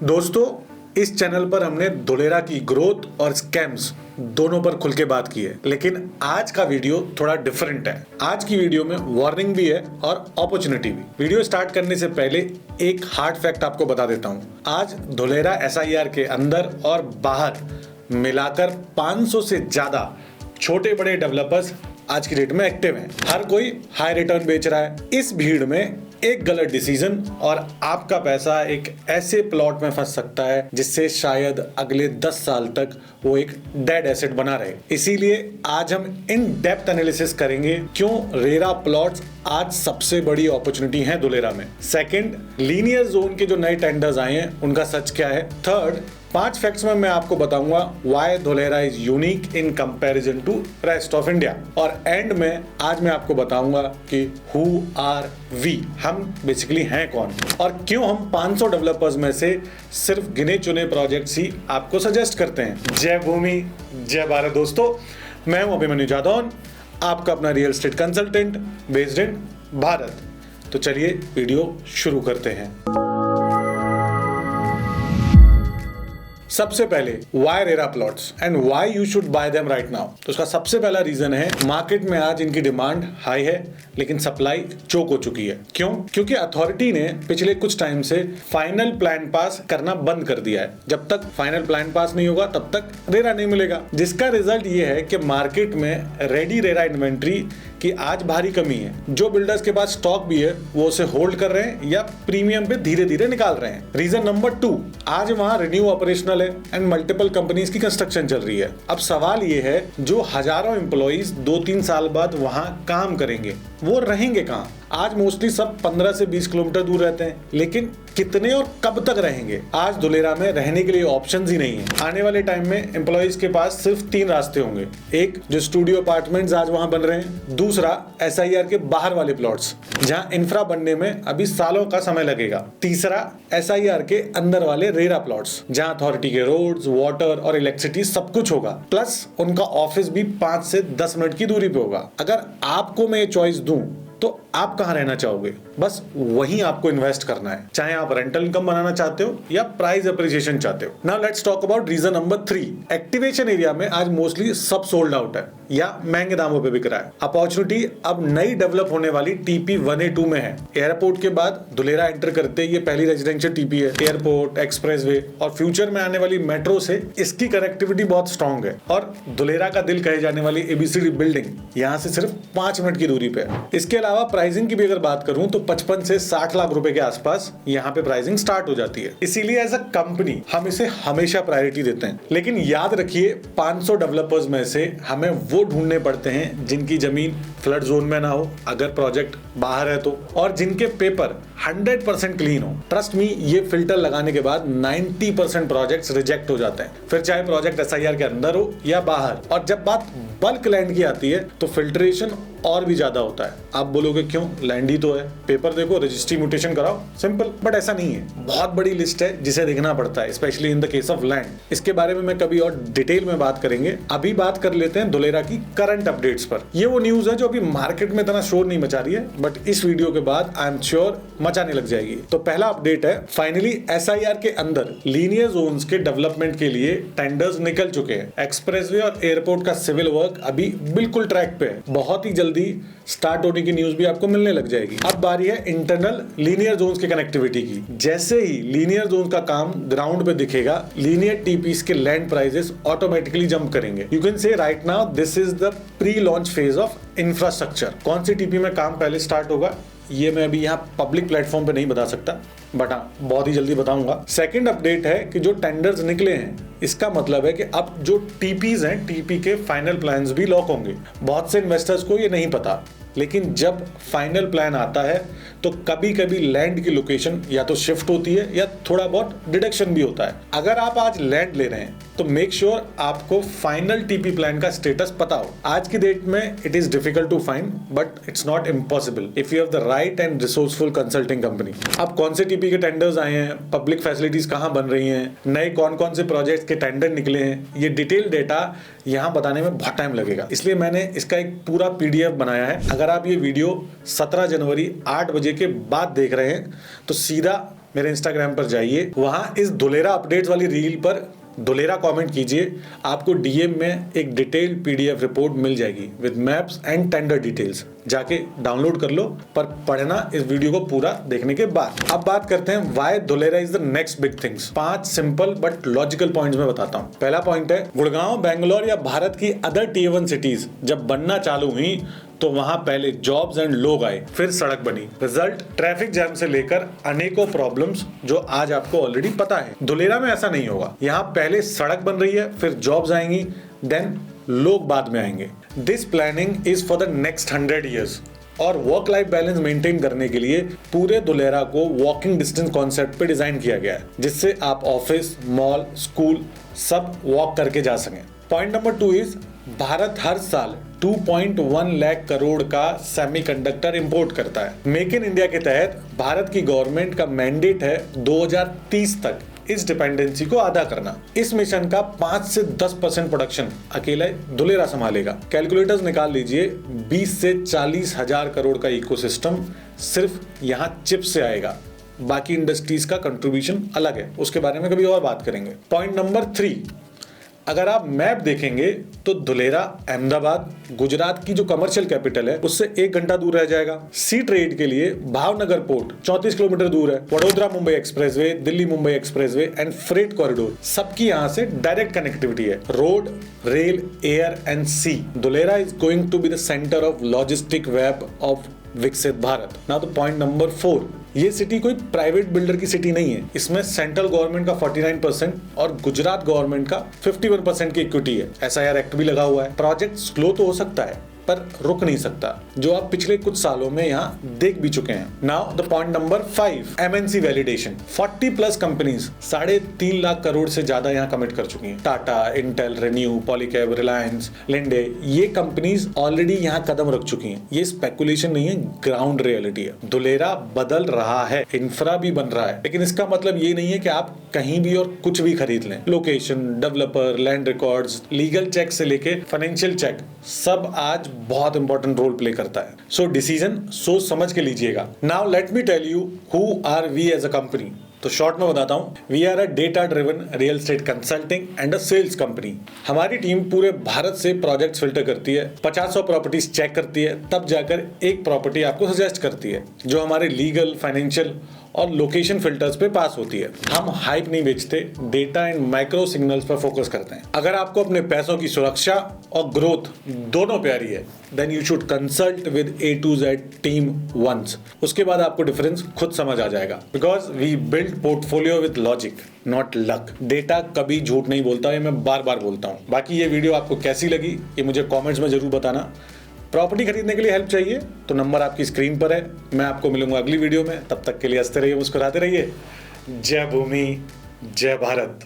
दोस्तों, इस चैनल पर हमने धुलेरा की ग्रोथ और स्कैम्स दोनों पर खुल के बात की है, लेकिन आज का वीडियो थोड़ा डिफरेंट है। आज की वीडियो में वार्निंग भी है और अपॉर्चुनिटी भी। वीडियो स्टार्ट करने से पहले एक हार्ड फैक्ट आपको बता देता हूं। आज धुलेरा एसआईआर के अंदर और बाहर मिलाकर 500 से ज्यादा छोटे बड़े डेवलपर्स आज की डेट में एक्टिव हैं। हर कोई हाई रिटर्न बेच रहा है। इस भीड़ में एक गलत डिसीजन और आपका पैसा एक ऐसे प्लॉट में फंस सकता है जिससे शायद अगले 10 साल तक वो एक डेड एसेट बना रहे। इसीलिए आज हम इन डेप्थ एनालिसिस करेंगे क्यों रेरा प्लॉट्स आज सबसे बड़ी अपॉर्चुनिटी है धुलेरा में। सेकंड, लीनियर जोन के जो नए टेंडर्स आए हैं उनका सच क्या है। थर्ड, 5 फैक्ट्स में मैं आपको बताऊंगा why Dholera is unique in comparison to rest of India. और एंड में आज मैं आपको बताऊंगा कि हु आर वी, हम बेसिकली हैं कौन और क्यों हम 500 डेवलपर्स में से सिर्फ गिने चुने प्रोजेक्ट्स ही आपको सजेस्ट करते हैं। जय भूमि जय भारत। दोस्तों, मैं हूं अभिमन्यु जादौन, आपका अपना real estate consultant based in Bharat. तो चलिए वीडियो शुरू करते हैं। सबसे पहले why RERA plots and why you should buy them right now. तो उसका सबसे पहला रीजन है मार्केट में आज इनकी डिमांड हाई है लेकिन सप्लाई चोक हो चुकी है। क्यों? क्योंकि अथॉरिटी ने पिछले कुछ टाइम से फाइनल प्लान पास करना बंद कर दिया है। जब तक फाइनल प्लान पास नहीं होगा तब तक रेरा नहीं मिलेगा, जिसका रिजल्ट ये है कि मार्केट में रेडी रेरा इन्वेंट्री की आज भारी कमी है। जो बिल्डर्स के पास स्टॉक भी है वो उसे होल्ड कर रहे हैं या प्रीमियम पे धीरे धीरे निकाल रहे हैं। रीजन नंबर 2, आज वहां रिन्यू ऑपरेशनल है एंड मल्टीपल कंपनीज की कंस्ट्रक्शन चल रही है। अब सवाल ये है, जो हजारों एम्प्लॉइज 2-3 साल बाद वहां काम करेंगे वो रहेंगे कहां? आज मोस्टली सब 15 से 20 किलोमीटर दूर रहते हैं, लेकिन कितने और कब तक रहेंगे? आज धुलेरा में रहने के लिए ऑप्शंस ही नहीं है। आने वाले टाइम में एम्प्लॉइज के पास सिर्फ 3 रास्ते होंगे। एक, जो स्टूडियो अपार्टमेंट्स आज वहां बन रहे हैं। दूसरा, एसआईआर के बाहर वाले प्लॉट्स जहां इंफ्रा बनने में अभी सालों का समय लगेगा। तीसरा, एसआईआर के अंदर वाले रेरा प्लॉट्स जहां अथॉरिटी के रोड्स, वाटर और इलेक्ट्रिसिटी सब कुछ होगा, प्लस उनका ऑफिस भी 5 से 10 मिनट की दूरी पे होगा। अगर आपको मैं चॉइस दूं तो आप कहां रहना चाहोगे? बस वहीं आपको इन्वेस्ट करना है, चाहे आप रेंटल इनकम बनाना चाहते हो या प्राइस अप्रिसिएशन चाहते हो। Now let's talk about reason number 3। Activation area में आज मोस्टली सब सोल्ड आउट है या महंगे दामों पे बिक रहा है। अपॉर्चुनिटी अब नई डेवलप होने वाली टीपी 1A2 में है। एयरपोर्ट के बाद धुलेरा एंटर करते ये पहली रेजिडेंशियल टीपी है। एयरपोर्ट, एक्सप्रेसवे और फ्यूचर में आने वाली मेट्रो से इसकी कनेक्टिविटी बहुत स्ट्रॉन्ग है। और धुलेरा का दिल कहे जाने वाली एबीसीडी बिल्डिंग यहाँ से सिर्फ 5 मिनट की दूरी पे है। इसके अलावा प्राइसिंग की भी अगर बात करूं तो 55 से 60 लाख रुपए के आसपास यहाँ पे प्राइसिंग स्टार्ट हो जाती है। इसीलिए एज अ कंपनी हम इसे हमेशा प्रायोरिटी देते हैं। लेकिन याद रखिए, 500 डेवलपर्स में से हमें वो ढूंढने पड़ते हैं जिनकी जमीन फ्लड जोन में ना हो, अगर प्रोजेक्ट बाहर है तो, और जिनके पेपर 100% क्लीन हो। ट्रस्ट मी, ये फिल्टर लगाने के बाद 90% प्रोजेक्ट्स रिजेक्ट हो जाते हैं, फिर चाहे प्रोजेक्ट एसआईआर के अंदर हो या बाहर। और जब बात बल्क लैंड की आती है तो फिल्ट्रेशन और भी ज्यादा होता है। आप बोलोगे क्यों? लैंड ही तो है, पेपर देखो, रजिस्ट्री म्यूटेशन कराओ, सिंपल। बट ऐसा नहीं है, बहुत बड़ी लिस्ट है जिसे देखना पड़ता है, specially in the case of land. इसके बारे में मैं कभी और डिटेल में बात करेंगे। अभी बात कर लेते हैं धुलेरा की करंट अपडेट्स पर। ये वो न्यूज है जो अभी मार्केट में इतना शोर नहीं मचा रही है, बट इस वीडियो के बाद आई एम श्योर मचाने लग जाएगी। तो पहला अपडेट है, फाइनली एसआईआर के अंदर लीनियर जोन्स के डेवलपमेंट के लिए टेंडर्स निकल चुके हैं। एक्सप्रेसवे और एयरपोर्ट का सिविल वर्क अभी बिल्कुल ट्रैक पे है। बहुत ही जल्दी स्टार्ट होने की न्यूज भी आपको मिलने लग जाएगी। अब बारी है इंटरनल लीनियर जोन्स की कनेक्टिविटी की। जैसे ही लीनियर जोन का काम ग्राउंड पे दिखेगा, लीनियर टीपीस के लैंड प्राइसेस ऑटोमेटिकली जंप करेंगे। You can say right now this is the pre launch phase of infrastructure. कौन सी टीपी में काम पहले स्टार्ट होगा ये मैं अभी यहाँ पब्लिक प्लेटफॉर्म पे नहीं बता सकता, बट हाँ बहुत ही जल्दी बताऊंगा। सेकंड अपडेट है कि जो टेंडर्स निकले हैं, इसका मतलब है कि अब जो टीपीज हैं, टीपी के फाइनल प्लान्स भी लॉक होंगे। बहुत से इन्वेस्टर्स को ये नहीं पता, लेकिन जब फाइनल प्लान आता है तो कभी कभी लैंड की लोकेशन या तो शिफ्ट होती है या थोड़ा बहुत डिडक्शन भी होता है। अगर आप आज लैंड ले रहे हैं तो मेक श्योर आपको फाइनल टीपी प्लान का स्टेटस पता हो। आज की डेट में it is difficult to find, but it's not impossible if you have the right and resourceful consulting company. अब कौन से टीपी के टेंडर्स आए हैं, पब्लिक फैसिलिटीज कहाँ बन रही हैं, नए कौन कौन से प्रोजेक्ट्स के टेंडर निकले हैं, ये डिटेल डेटा यहाँ बताने में बहुत टाइम लगेगा। इसलिए मैंने इसका एक पूरा पीडीएफ बनाया है। अगर आप ये वीडियो 17 जनवरी 8 बजे के बाद देख रहे हैं तो सीधा मेरे इंस्टाग्राम पर जाइए, वहां इस धुलेरा अपडेट्स वाली रील पर धुलेरा कमेंट कीजिए, आपको डीएम में एक डिटेल पीडीएफ रिपोर्ट मिल जाएगी with maps and tender details. जाके डाउनलोड कर लो, पर पढ़ना इस वीडियो को पूरा देखने के बाद। अब बात करते हैं why Dholera is the next big things. 5 simple but logical points में बताता हूं। पहला पॉइंट है, गुड़गांव, बैंगलोर या भारत की अदर टियर 1 सिटीज जब बनना चालू हुई तो वहां पहले जॉब्स एंड लोग आए, फिर सड़क बनी। रिजल्ट, ट्रैफिक जैम से लेकर अनेकों प्रॉब्लम्स जो आज आपको ऑलरेडी पता है। धुलेरा में ऐसा नहीं होगा। यहाँ पहले सड़क बन रही है, फिर जॉब्स आएंगी, देन लोग बाद में आएंगे। This planning is for the next 100 years. और वर्क लाइफ बैलेंस मेंटेन करने के लिए पूरे धुलेरा को वॉकिंग डिस्टेंस कॉन्सेप्ट पे डिजाइन किया गया है, जिससे आप ऑफिस, मॉल, स्कूल सब वॉक करके जा सकें। पॉइंट नंबर 2 इज, भारत हर साल 2.1 लाख करोड़ का सेमीकंडक्टर इंपोर्ट करता है। मेक इन इंडिया के तहत भारत की गवर्नमेंट का मैंडेट है 2030 तक इस डिपेंडेंसी को आधा करना। इस मिशन का 5 से 10% प्रोडक्शन अकेला धुलेरा संभालेगा। कैलकुलेटर्स निकाल लीजिए, 20 से 40 हजार करोड़ का इकोसिस्टम सिर्फ यहाँ चिप से आएगा। बाकी इंडस्ट्रीज का कंट्रीब्यूशन अलग है, उसके बारे में कभी और बात करेंगे। पॉइंट नंबर 3, अगर आप मैप देखेंगे तो धुलेरा अहमदाबाद, गुजरात की जो कमर्शियल कैपिटल है, उससे 1 घंटा दूर रह जाएगा। सी ट्रेड के लिए भावनगर पोर्ट 34 किलोमीटर दूर है। Vadodara Mumbai expressway, Delhi Mumbai expressway and freight corridor सबकी यहाँ से डायरेक्ट कनेक्टिविटी है। Road, rail, air and sea. Dholera is going to be the centre of logistic web of Viksit Bharat. Now the point number 4, ये सिटी कोई प्राइवेट बिल्डर की city नहीं है। इसमें सेंट्रल गवर्नमेंट का 49% और गुजरात गवर्नमेंट का 51% की इक्विटी है। एसआईआर एक्ट भी लगा हुआ है। प्रोजेक्ट स्लो तो हो सकता है, पर रुक नहीं सकता, जो आप पिछले कुछ सालों में यहाँ देख भी चुके हैं। Now the point number 5, MNC validation. 40+ companies 3.5 lakh crore से ज्यादा यहाँ कमिट कर चुकी हैं। Tata, Intel, renew, Polycab, Reliance, Linde, ये कंपनीज ऑलरेडी यहाँ कदम रख चुकी हैं। ये स्पेकुलेशन नहीं है, ग्राउंड रियलिटी है। धुलेरा बदल रहा है, इंफ्रा भी बन रहा है, लेकिन इसका मतलब ये नहीं है कि आप कहीं भी और कुछ भी खरीद लें। Location, developer, land records, legal check से लेके फाइनेंशियल चेक, सब आज बहुत इंपॉर्टेंट रोल प्ले करता है। सो डिसीजन सोच समझ के लीजिएगा। Now let me tell you who are we as a company. तो शॉर्ट में बताता हूं, we are a data driven real estate consulting and a sales company. हमारी टीम पूरे भारत से प्रोजेक्ट्स फिल्टर करती है, 50 प्रॉपर्टीज चेक करती है, तब जाकर एक प्रॉपर्टी आपको सजेस्ट करती है, जो हमारे लीगल, फाइनेंशियल और लोकेशन फिल्टर्स पे पास होती है। हम हाइप नहीं बेचते, डेटा एंड माइक्रो सिग्नल्स पर फोकस करते हैं। अगर आपको अपने पैसों की सुरक्षा और ग्रोथ दोनों प्यारी है, then you should consult with A to Z team once. उसके बाद आपको डिफरेंस खुद समझ आ जाएगा, because we build portfolio with logic not luck. Data कभी झूठ नहीं बोलता, ये मैं बार बार बोलता हूँ। बाकी ये वीडियो आपको कैसी लगी ये मुझे कॉमेंट्स में जरूर बताना। प्रॉपर्टी खरीदने के लिए हेल्प चाहिए तो नंबर आपकी स्क्रीन पर है। मैं आपको मिलूंगा अगली वीडियो में, तब तक के लिए हंसते रहिए, मुस्कुराते रहिए। जय भूमि, जय भारत।